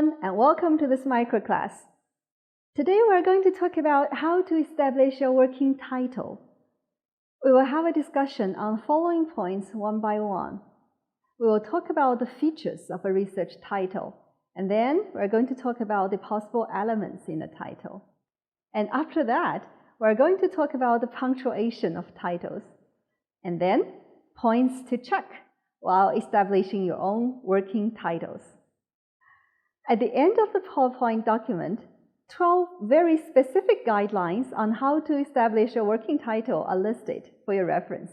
everyone, and welcome to this microclass. Today we're going to talk about how to establish a working title. We will have a discussion on the following points one by one. We will talk about the features of a research title, and then we're going to talk about the possible elements in the title. And after that, we're going to talk about the punctuation of titles, and then points to check while establishing your own working titles. At the end of the PowerPoint document, 12 very specific guidelines on how to establish a working title are listed for your reference.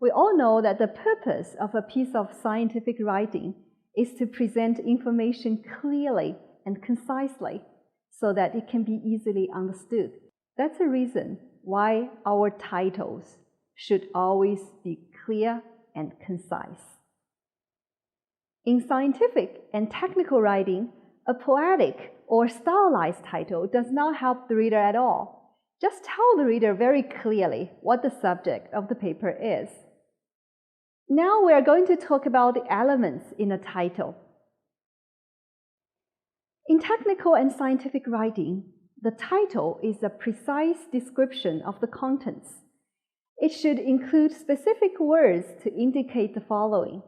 We all know that the purpose of a piece of scientific writing is to present information clearly and concisely so that it can be easily understood. That's the reason why our titles should always be clear and concise. In scientific and technical writing, a poetic or stylized title does not help the reader at all. Just tell the reader very clearly what the subject of the paper is. Now we are going to talk about the elements in a title. In technical and scientific writing, the title is a precise description of the contents. It should include specific words to indicate the following.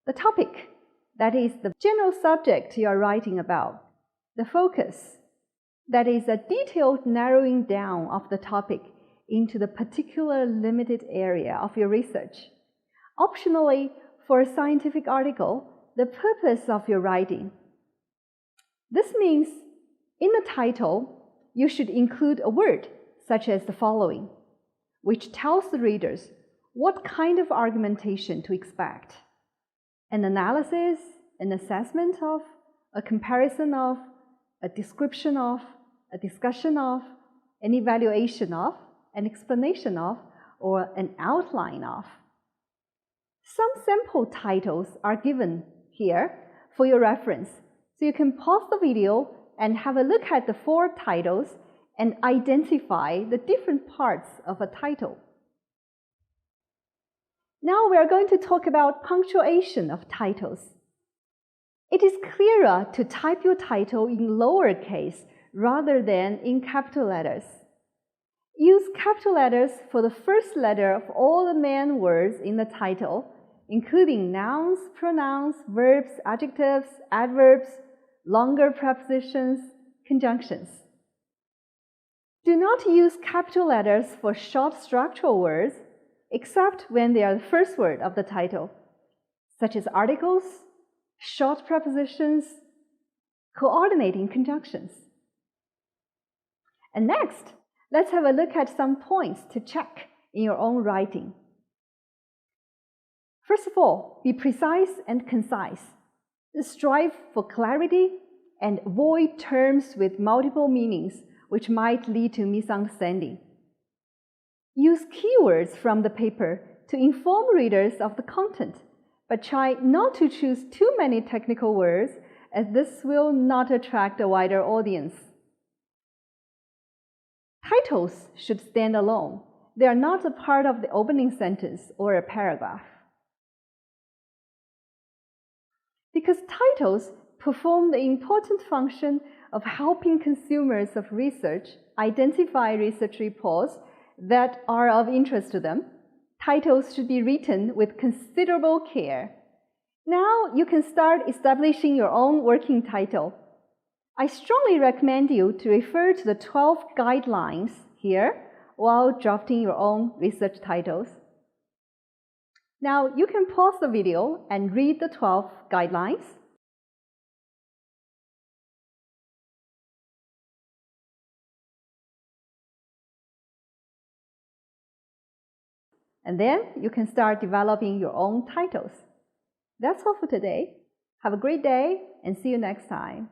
The topic, that is the general subject you are writing about. The focus, that is a detailed narrowing down of the topic into the particular limited area of your research. Optionally, for a scientific article, the purpose of your writing. This means in the title, you should include a word such as the following, which tells the readers what kind of argumentation to expect. An analysis, an assessment of, a comparison of, a description of, a discussion of, an evaluation of, an explanation of, or an outline of. Some sample titles are given here for your reference, so you can pause the video and have a look at the 4 titles and identify the different parts of a title. Now we are going to talk about punctuation of titles. It is clearer to type your title in lowercase rather than in capital letters. Use capital letters for the first letter of all the main words in the title, including nouns, pronouns, verbs, adjectives, adverbs, longer prepositions, conjunctions. Do not use capital letters for short structural words, except when they are the first word of the title, such as articles, short prepositions, coordinating conjunctions. And next, let's have a look at some points to check in your own writing. First of all, be precise and concise. Strive for clarity and avoid terms with multiple meanings, which might lead to misunderstanding. Use keywords from the paper to inform readers of the content, but try not to choose too many technical words, as this will not attract a wider audience. Titles should stand alone. They are not a part of the opening sentence or a paragraph. Because titles perform the important function of helping consumers of research identify research reports that are of interest to them, titles should be written with considerable care. Now you can start establishing your own working title. I strongly recommend you to refer to the 12 guidelines here while drafting your own research titles. Now you can pause the video and read the 12 guidelines. And then you can start developing your own titles. That's all for today. Have a great day and see you next time.